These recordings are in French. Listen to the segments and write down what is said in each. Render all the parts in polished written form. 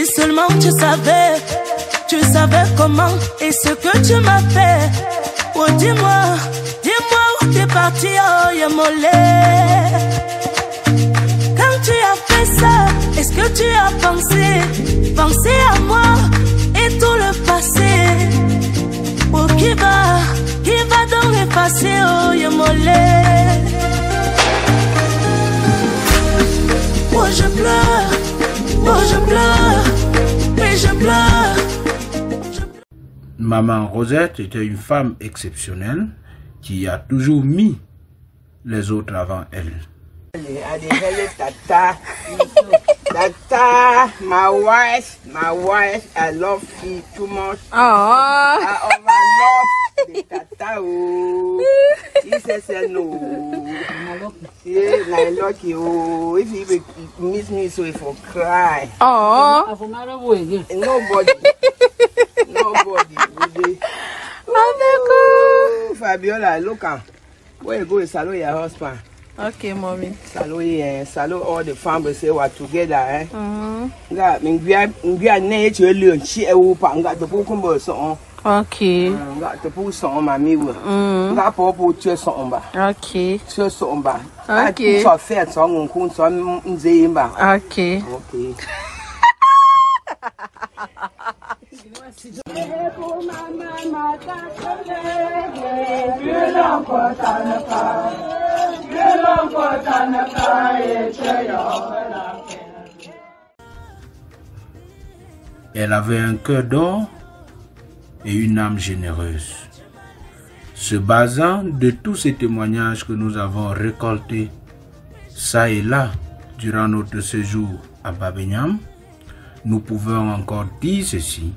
Si seulement tu savais comment et ce que tu m'as fait. Oh dis-moi où t'es parti, oh Yamolé. Quand tu as fait ça, est-ce que tu as pensé à moi et tout le passé? Oh qui va donc effacer, oh Yamolé. Oh je pleure, et je pleure. Maman Rosette était une femme exceptionnelle qui a toujours mis les autres avant elle. Tata, my wife, I love you too much. Oh. I overlove the tata. Oh, he says no. Yeah, I love you. Oh, if he miss me, so he will cry. Oh. Nobody. Oh, Fabiola, look at where you go is salute your husband. Okay, mommy. Salute all the families say we're together, eh? Nga mingwia nature leon chi ewupa nga to pukumbo so. Okay. Nga to pu so ma mi wo. Nga popo tue so mba. Okay. Tue so mba. Okay. So fair so nkun so nze mba. Okay. Okay. Elle avait un cœur d'or et une âme généreuse. Se basant de tous ces témoignages que nous avons récoltés ça et là durant notre séjour à Babéniam, nous pouvons encore dire ceci.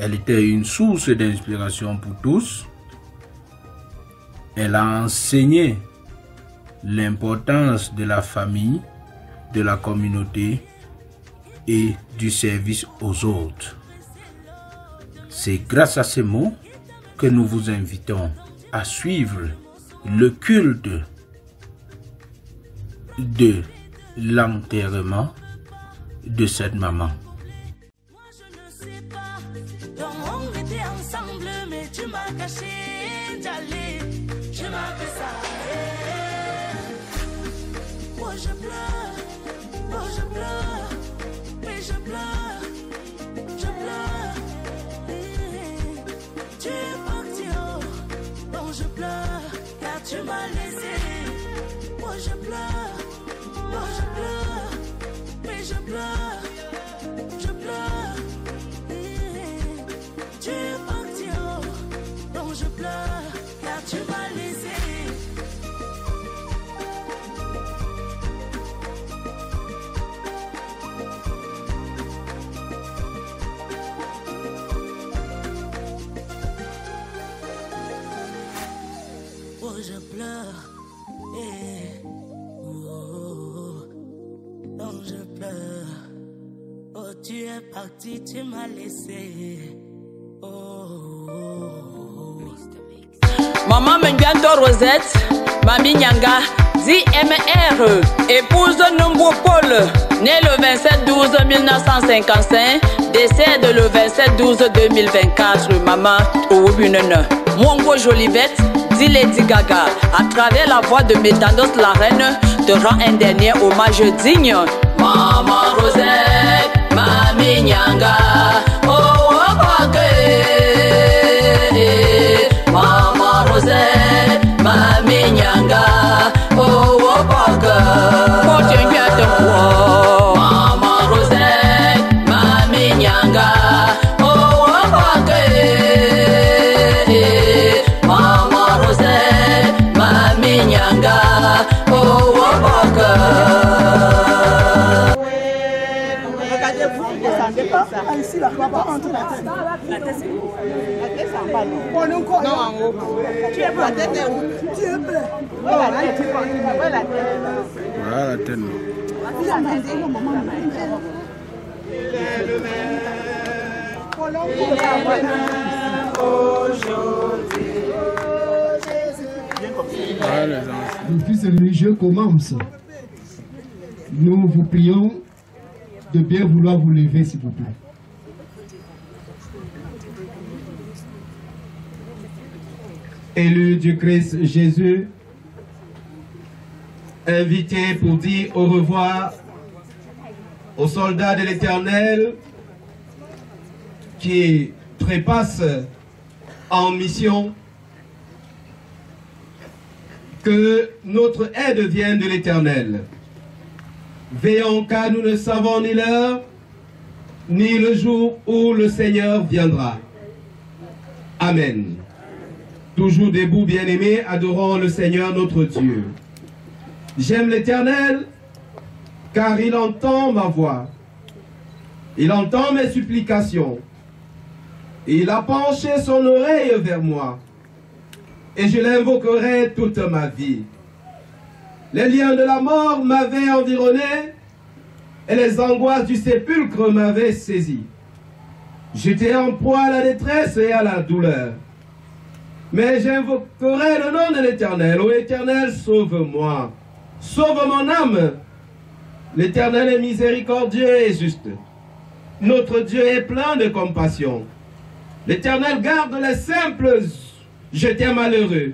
Elle était une source d'inspiration pour tous. Elle a enseigné l'importance de la famille, de la communauté et du service aux autres. C'est grâce à ces mots que nous vous invitons à suivre le culte de l'enterrement de cette maman. Moi je ne sais pas, donc on était ensemble, mais tu m'as caché, Djali, tu m'as fait ça. Moi je pleure, et je pleure. Tu es parti, oh, donc je pleure, car tu m'as laissé. Moi je pleure, et je pleure. Tu es parti, oh, donc je pleure, car tu m'as laissé. Oh, je pleure, donc je pleure. Oh, tu es parti, tu m'as laissé. Maman Mengianto Rosette, Mami Nyanga, dit MR, épouse Numbo Paul, né le 27/12/1955, décède le 27/12/2024. Maman Oubunene, Mongo Jolivette, dit Lady Gaga, à travers la voix de Métanos la reine, te rend un dernier hommage digne. Maman Rosette, Mami Nyanga, oh, Mama Rosette, Mami Nyanga, oh, Mama Rosette, Mami Nyanga, oh, Mama Rosette, Mami Nyanga, oh, ici, la papa entre la tête. La tête, c'est où? La tête, c'est en bas. Non, en haut. Tu es prêt? La tête est où? Tu es prêt? Voilà la tête. Voilà la tête. Aujourd'hui, L'office religieux commence. Nous vous prions de bien vouloir vous lever, s'il vous plaît. Élu du Christ Jésus, invité pour dire au revoir aux soldats de l'Éternel qui trépassent en mission, que notre aide vienne de l'Éternel. Veillons car nous ne savons ni l'heure, ni le jour où le Seigneur viendra. Amen. Toujours debout, bien-aimés, adorons le Seigneur notre Dieu. J'aime l'Éternel, car il entend ma voix. Il entend mes supplications. Il a penché son oreille vers moi. Et je l'invoquerai toute ma vie. Les liens de la mort m'avaient environné et les angoisses du sépulcre m'avaient saisi. J'étais en proie à la détresse et à la douleur. Mais j'invoquerai le nom de l'Éternel. Ô Éternel, sauve-moi. Sauve mon âme. L'Éternel est miséricordieux et juste. Notre Dieu est plein de compassion. L'Éternel garde les simples. J'étais malheureux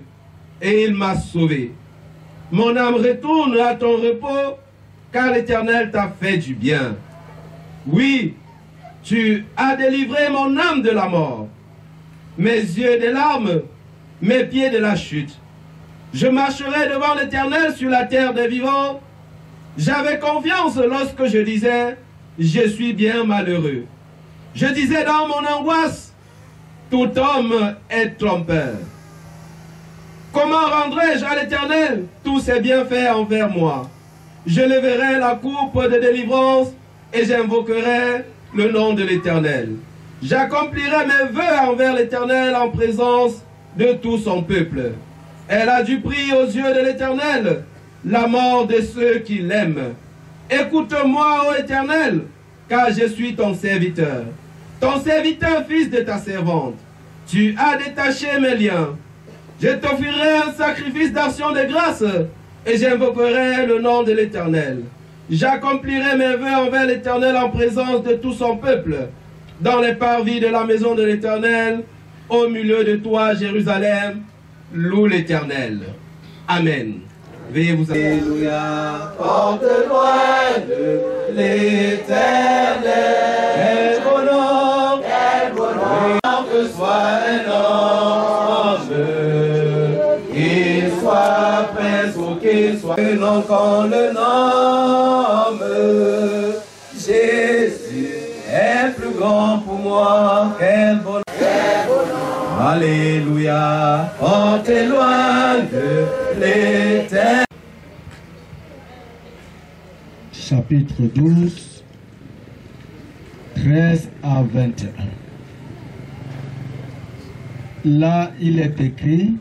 et il m'a sauvé. Mon âme retourne à ton repos, car l'Éternel t'a fait du bien. Oui, tu as délivré mon âme de la mort, mes yeux des larmes, mes pieds de la chute. Je marcherai devant l'Éternel sur la terre des vivants. J'avais confiance lorsque je disais, je suis bien malheureux. Je disais dans mon angoisse, tout homme est trompeur. Comment rendrai-je à l'Éternel tous ses bienfaits envers moi? Je leverai la coupe de délivrance et j'invoquerai le nom de l'Éternel. J'accomplirai mes vœux envers l'Éternel en présence de tout son peuple. Elle a du prix aux yeux de l'Éternel, la mort de ceux qui l'aiment. Écoute-moi, ô Éternel, car je suis ton serviteur. Ton serviteur, fils de ta servante. Tu as détaché mes liens. Je t'offrirai un sacrifice d'action de grâce et j'invoquerai le nom de l'Éternel. J'accomplirai mes vœux envers l'Éternel en présence de tout son peuple, dans les parvis de la maison de l'Éternel, au milieu de toi, Jérusalem. Loue l'Éternel. Amen. Veuillez vous Alléluia. Porte loin de l'Éternel. Quel bonheur, que soit un ange, qu'il soit prince ou qu'il soit un nom qu'on le nomme. Jésus est plus grand pour moi. Quel bonheur. Alléluia. Porte loin de l'Éternel. Chapitre 12, 13 à 21. Là, il est écrit,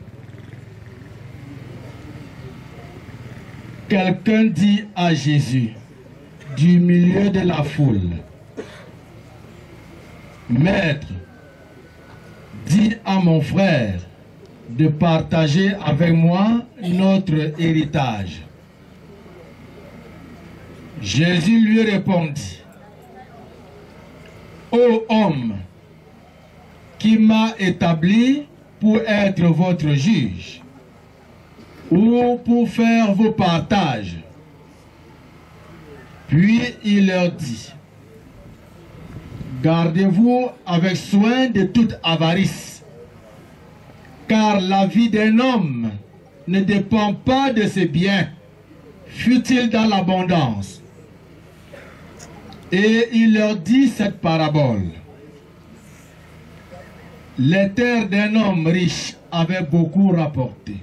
quelqu'un dit à Jésus, du milieu de la foule, Maître, dis à mon frère de partager avec moi notre héritage. Jésus lui répondit, ô homme, qui m'a établi pour être votre juge ou pour faire vos partages. Puis il leur dit, gardez-vous avec soin de toute avarice, car la vie d'un homme ne dépend pas de ses biens, fût-il dans l'abondance. Et il leur dit cette parabole. Les terres d'un homme riche avaient beaucoup rapporté.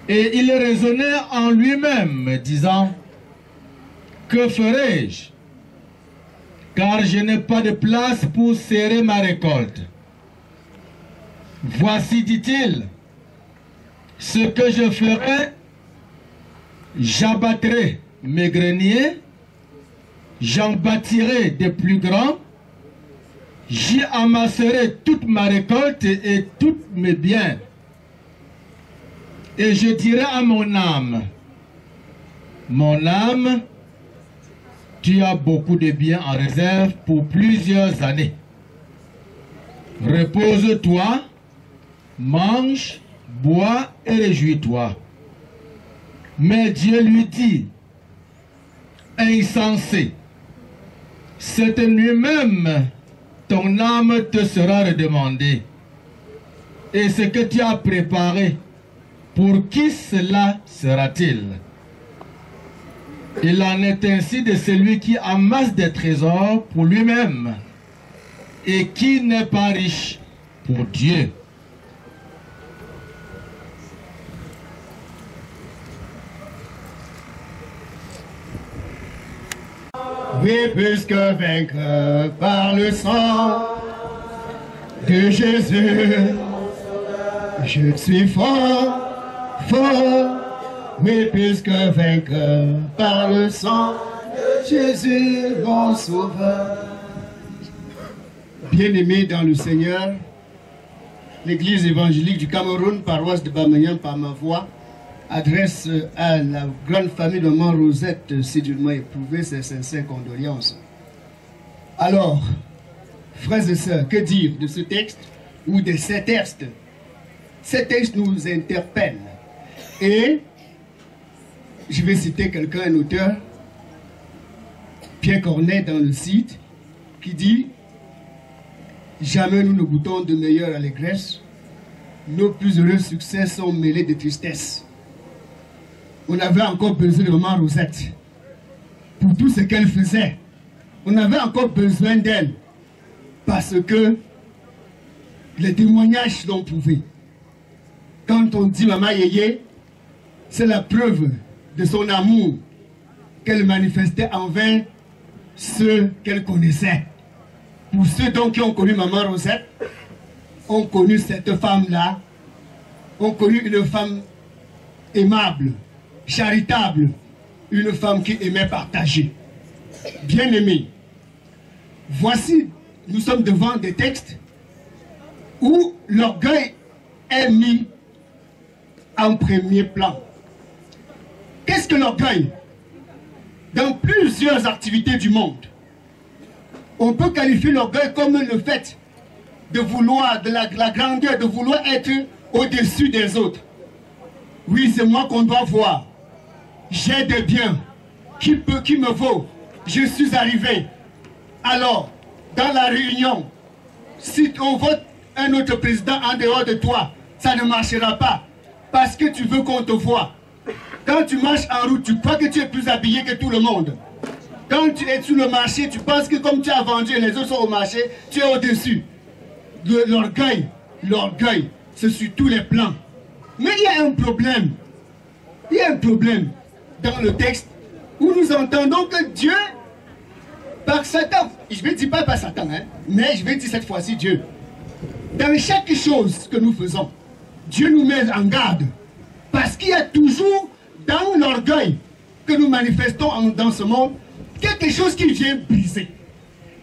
Et il raisonnait en lui-même, disant, que ferai-je? Car je n'ai pas de place pour serrer ma récolte. Voici, dit-il, ce que je ferai, j'abattrai mes greniers, j'en bâtirai des plus grands, j'y amasserai toute ma récolte et tous mes biens. Et je dirai à mon âme, tu as beaucoup de biens en réserve pour plusieurs années. Repose-toi, mange, bois et réjouis-toi. Mais Dieu lui dit, insensé, cette nuit même, ton âme te sera redemandée. Et ce que tu as préparé, pour qui cela sera-t-il? Il en est ainsi de celui qui amasse des trésors pour lui-même et qui n'est pas riche pour Dieu. Oui, plus que vaincre par le sang de Jésus, je suis fort, fort. Oui, plus que vaincre par le sang de Jésus, mon sauveur. Bien-aimés dans le Seigneur, l'Église évangélique du Cameroun, paroisse de Bamagnan par ma voix, adresse à la grande famille de Maman Rosette sédulement éprouvée ses sincères condoléances. Alors, frères et sœurs, que dire de ce texte ou de ces textes? Ces textes nous interpellent. Et je vais citer quelqu'un, un auteur, Pierre Corneille dans le site, qui dit « Jamais nous ne goûtons de meilleure allégresse, nos plus heureux succès sont mêlés de tristesse. » On avait encore besoin de Maman Rosette pour tout ce qu'elle faisait. On avait encore besoin d'elle parce que les témoignages l'ont prouvé. Quand on dit Maman Yéyé, c'est la preuve de son amour qu'elle manifestait envers ceux qu'elle connaissait. Pour ceux donc qui ont connu Maman Rosette, ont connu cette femme-là, ont connu une femme aimable, charitable, une femme qui aimait partager. Bien-aimés, voici, nous sommes devant des textes où l'orgueil est mis en premier plan. Qu'est-ce que l'orgueil? Dans plusieurs activités du monde, on peut qualifier l'orgueil comme le fait de vouloir, de la grandeur, de vouloir être au-dessus des autres. Oui, c'est moi qu'on doit voir. J'ai des biens qui me vaut. Je suis arrivé. Alors, dans la réunion, si on vote un autre président en dehors de toi, ça ne marchera pas. Parce que tu veux qu'on te voie. Quand tu marches en route, tu crois que tu es plus habillé que tout le monde. Quand tu es sur le marché, tu penses que comme tu as vendu et les autres sont au marché, tu es au-dessus. L'orgueil, c'est sur tous les plans. Mais il y a un problème. Il y a un problème dans le texte où nous entendons que Dieu, par Satan, je ne dis pas par Satan, hein, mais je vais dire cette fois-ci Dieu. Dans chaque chose que nous faisons, Dieu nous met en garde. Parce qu'il y a toujours dans l'orgueil que nous manifestons dans ce monde, quelque chose qui vient briser,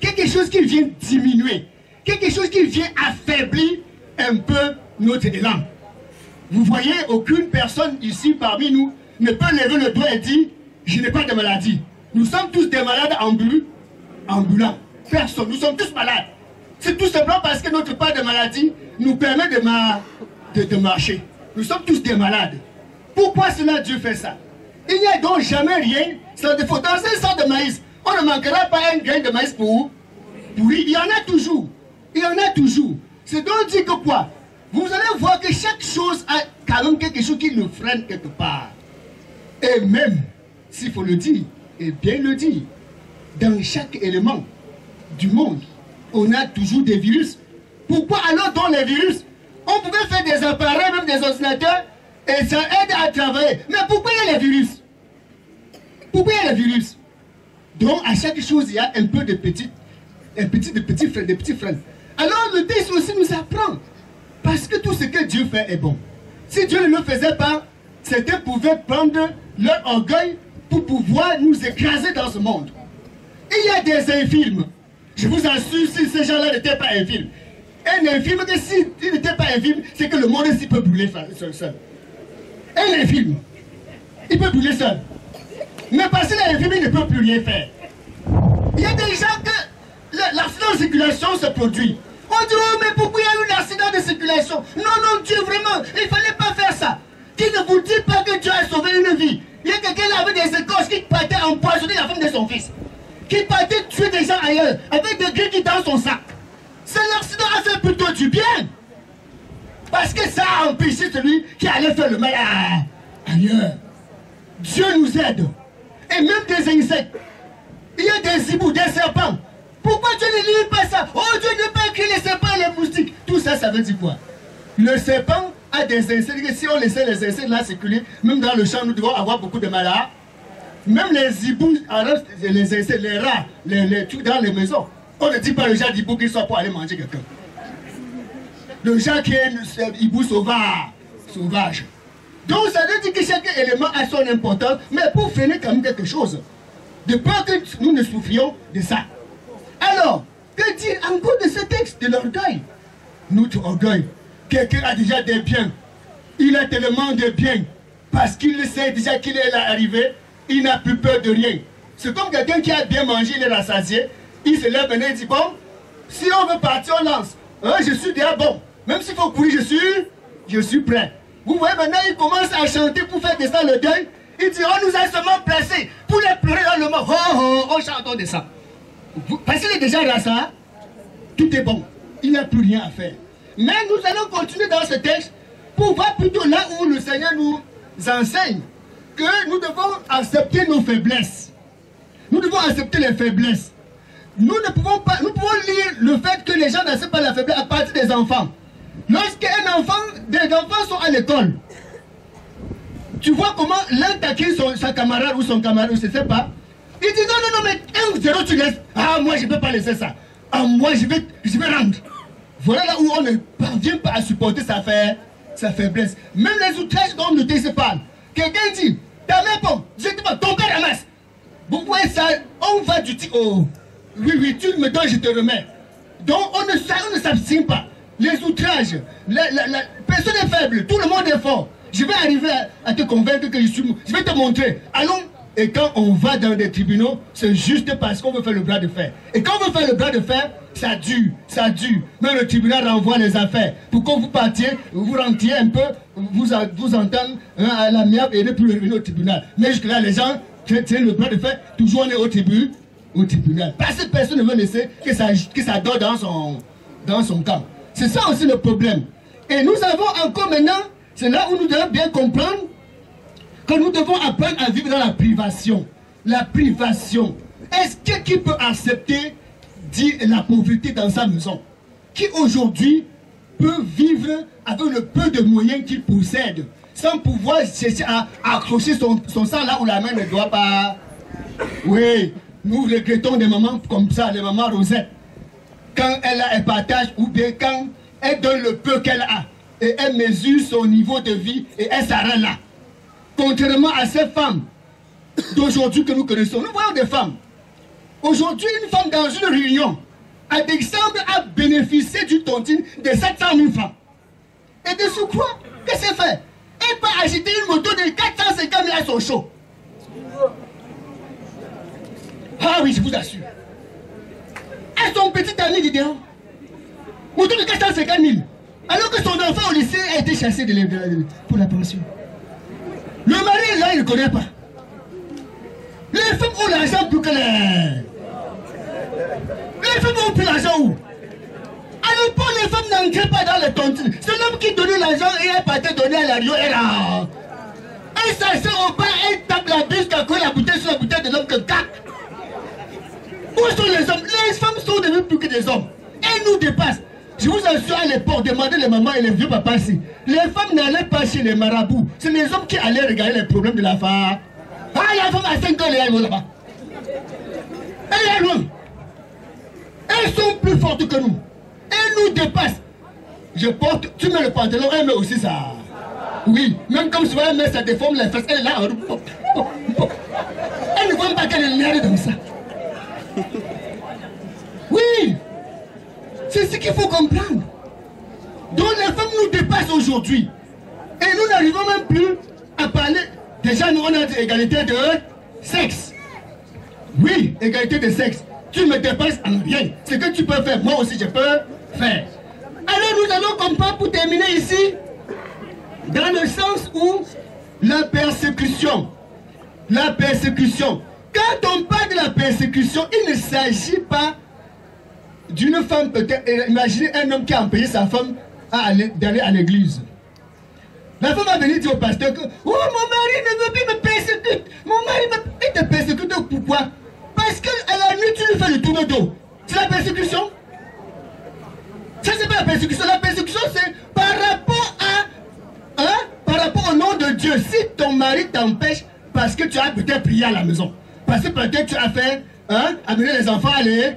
quelque chose qui vient diminuer, quelque chose qui vient affaiblir un peu notre élan. Vous voyez, aucune personne ici parmi nous ne peut lever le doigt et dire « Je n'ai pas de maladie ». Nous sommes tous des malades ambulants. Personne, nous sommes tous malades. C'est tout simplement parce que notre part de maladie nous permet de marcher. Nous sommes tous des malades. Pourquoi cela Dieu fait ça? Il n'y a donc jamais rien sans défaut. Dans un champ de maïs, on ne manquera pas un grain de maïs pourri. Il y en a toujours. Il y en a toujours. C'est donc dit que quoi? Vous allez voir que chaque chose a quand même quelque chose qui nous freine quelque part. Et même, s'il faut le dire, et bien le dire, dans chaque élément du monde, on a toujours des virus. Pourquoi alors dans les virus? On pouvait faire des appareils, même des ordinateurs, et ça aide à travailler. Mais pourquoi il y a les virus? Pourquoi il y a les virus? Donc à chaque chose, il y a un peu de petits freins. Alors le texte aussi nous apprend. Parce que tout ce que Dieu fait est bon. Si Dieu ne le faisait pas, certains pouvaient prendre leur orgueil pour pouvoir nous écraser dans ce monde. Il y a des infirmes. Je vous assure, si ces gens-là n'étaient pas infirmes. Un infirme, s'il n'était pas infirme, c'est que le monde s'y peut brûler seul. Un infirme, il peut brûler seul. Mais parce qu'il est infirme, il ne peut plus rien faire. Il y a des gens que l'accident de circulation se produit. On dit, oh, mais pourquoi il y a eu l'accident de circulation? Non, Dieu, vraiment, il ne fallait pas faire ça. Qui ne vous dit pas que Dieu a sauvé une vie? Il y a quelqu'un là avec des écorces qui partait empoisonner la femme de son fils. Qui partait tuer des gens ailleurs, avec des grilles qui dans son sac. C'est l'accident a fait plutôt du bien. Parce que ça a empêché celui qui allait faire le mal ailleurs. Dieu nous aide. Et même des insectes. Il y a des hiboux, des serpents. Pourquoi Dieu ne lit pas ça? Oh, Dieu ne pas écrit les serpents et les moustiques. Tout ça, ça veut dire quoi? Le serpent a des insectes. Si on laissait les insectes là circuler, même dans le champ, nous devons avoir beaucoup de malades. Même les hiboux, les insectes, les rats, les trucs dans les maisons. On ne dit pas le genre d'hibou qu'il soit pour aller manger quelqu'un. Le genre qui est hibou sauvage. Donc ça veut dire que chaque élément a son importance, mais pour freiner quand même quelque chose. De peur que nous ne souffrions de ça. Alors, que dire encore de ce texte, de l'orgueil? Notre orgueil. Quelqu'un a déjà des biens. Il a tellement de biens. Parce qu'il sait déjà qu'il est là arrivé, il n'a plus peur de rien. C'est comme quelqu'un qui a bien mangé, il est rassasié. Il se lève maintenant et dit, bon, si on veut partir, on lance. Je suis déjà bon. Même s'il faut courir, je suis prêt. Vous voyez, maintenant, il commence à chanter pour faire descendre le deuil. Il dit, on nous a seulement placés pour les pleurer dans le monde. Oh, oh, on chante, on descend. Parce qu'il est déjà rassa, tout est bon. Il n'y a plus rien à faire. Mais nous allons continuer dans ce texte pour voir plutôt là où le Seigneur nous enseigne que nous devons accepter nos faiblesses. Nous devons accepter les faiblesses. Nous ne pouvons pas, nous pouvons lire le fait que les gens n'acceptent pas la faiblesse à partir des enfants. Lorsqu'un enfant, des enfants sont à l'école, tu vois comment l'un taquine sa camarade ou son camarade, je ne sais pas. Il dit non, mais 1-0 tu laisses. Ah, moi je ne peux pas laisser ça. Ah, moi je vais rendre. Voilà là où on ne parvient pas à supporter sa faiblesse. Même les outrages dont le texte parle. Quelqu'un dit, ta mère bon, je te dis, ton père ramasse. Vous voyez ça, on va du type, oh, oui, tu me donnes, je te remets. Donc on ne s'abstient pas. Les outrages, personne n'est faible, tout le monde est fort. Je vais arriver à te convaincre que je vais te montrer. Allons. Et quand on va dans des tribunaux, c'est juste parce qu'on veut faire le bras de fer. Et quand on veut faire le bras de fer, ça dure. Même le tribunal renvoie les affaires. Pour que vous partiez, vous rentiez un peu, vous entendre à l'amiable et ne plus revenir au tribunal. Mais jusque-là, les gens tiennent le bras de fer, toujours on est au tribunal. Parce que personne ne veut laisser que ça dort dans son camp. C'est ça aussi le problème. Et nous avons encore maintenant, c'est là où nous devons bien comprendre que nous devons apprendre à vivre dans la privation. La privation. Est-ce que qui peut accepter la pauvreté dans sa maison? Qui aujourd'hui peut vivre avec le peu de moyens qu'il possède sans pouvoir chercher à accrocher son sang là où la main ne doit pas? Oui, nous regrettons des mamans comme ça, les mamans Rosette. Quand elle partage ou bien quand elle donne le peu qu'elle a et elle mesure son niveau de vie et elle s'arrête là. Contrairement à ces femmes d'aujourd'hui que nous connaissons, nous voyons des femmes. Aujourd'hui, une femme dans une réunion a décembre à bénéficier d'une tontine de 700 000 francs. Et de ce quoi? Qu'est-ce qu'elle fait? Elle peut acheter une moto de 450 000 à son show. Ah oui, je vous assure. Et son petit ami dit dehors. Moto de 450 000. Alors que son enfant au lycée a été chassé pour la pension. Le mari, là, il ne connaît pas. Les femmes ont l'argent pour que les femmes ont pris l'argent où? À l'époque, les femmes n'entraient pas dans les tontines. C'est l'homme qui donnait l'argent et elle partait donner à la rio. Elle s'assied au bas, elle tape la bûche, elle colle la bouteille sur la bouteille de l'homme que cac. Où sont les hommes? Les femmes sont devenues plus que des hommes. Elles nous dépassent. Je vous assure, à l'époque, demandez les mamans et les vieux papas ici. Les femmes n'allaient pas chez les marabouts. C'est les hommes qui allaient regarder les problèmes de la femme. Ah, la femme à 5 ans, elle est loin là-bas. Elle est loin. Elles sont plus fortes que nous. Elles nous dépassent. Je porte, tu mets le pantalon, elle met aussi ça. Oui, même comme souvent elle met ça déforme les fesses. Elle est là. Elle ne voit pas qu'elle est nervée comme ça. Oui. C'est ce qu'il faut comprendre. Donc les femmes nous dépassent aujourd'hui. Et nous n'arrivons même plus à Chez nous, on a dit égalité de sexe. Oui, égalité de sexe. Tu me dépasses en rien. Ce que tu peux faire, moi aussi je peux faire. Alors nous allons comprendre pour terminer ici, dans le sens où la persécution, quand on parle de la persécution, il ne s'agit pas d'une femme peut-être, imaginez un homme qui a empêché sa femme d'aller à l'église. La femme va venir dire au pasteur que, oh mon mari ne veut plus me persécuter, mon mari il te persécute, pourquoi? Parce qu'à la nuit tu lui fais le tour de dos. C'est la persécution? Ça c'est pas la persécution, c'est par rapport au nom de Dieu. Si ton mari t'empêche parce que tu as peut-être prié à la maison, parce que peut-être tu as fait amener les enfants à aller,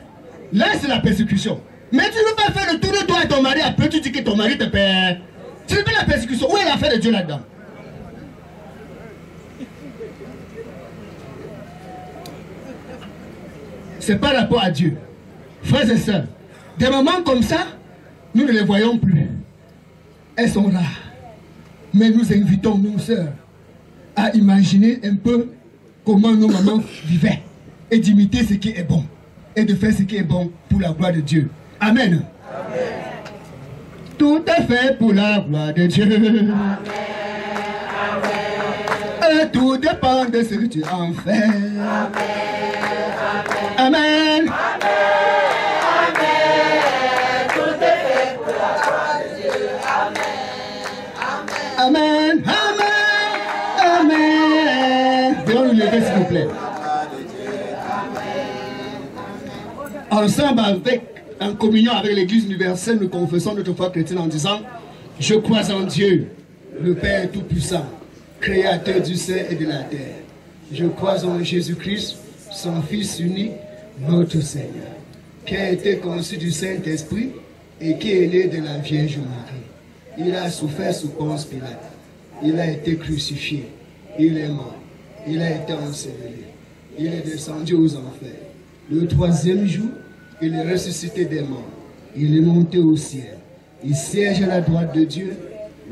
là c'est la persécution. Mais tu ne veux pas faire le tour de toi à ton mari, après tu dis que ton mari te perd. C'est pas la persécution. Où est l'affaire de Dieu là-dedans? C'est pas rapport à Dieu. Frères et sœurs, des moments comme ça, nous ne les voyons plus. Elles sont rares. Mais nous invitons nos sœurs à imaginer un peu comment nos mamans vivaient et d'imiter ce qui est bon et de faire ce qui est bon pour la gloire de Dieu. Amen. Amen. Tout est fait pour la gloire de Dieu. Amen. Amen. Et tout dépend de ce que tu en fais. Amen. Amen. Amen. Amen, amen, amen. Venons nous lever s'il vous plaît. Ensemble en communion avec l'Église universelle, nous confessons notre foi chrétienne en disant: je crois en Dieu, le Père Tout-Puissant, Créateur du ciel et de la terre. Je crois en Jésus-Christ, son Fils unique, notre Seigneur, qui a été conçu du Saint-Esprit et qui est né de la Vierge Marie. Il a souffert sous Ponce Pilate. Il a été crucifié. Il est mort. Il a été enseveli. Il est descendu aux enfers. Le troisième jour, il est ressuscité des morts. Il est monté au ciel. Il siège à la droite de Dieu,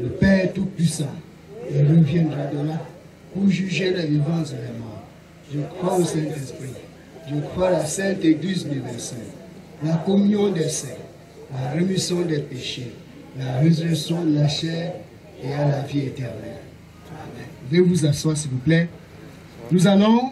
le Père Tout-Puissant. Il reviendra de là pour juger les vivants et les morts. Je crois au Saint-Esprit. Je crois à la Sainte Église universelle, la communion des saints, la rémission des péchés, la résurrection de la chair et à la vie éternelle. Amen. Veuillez vous asseoir s'il vous plaît. Nous allons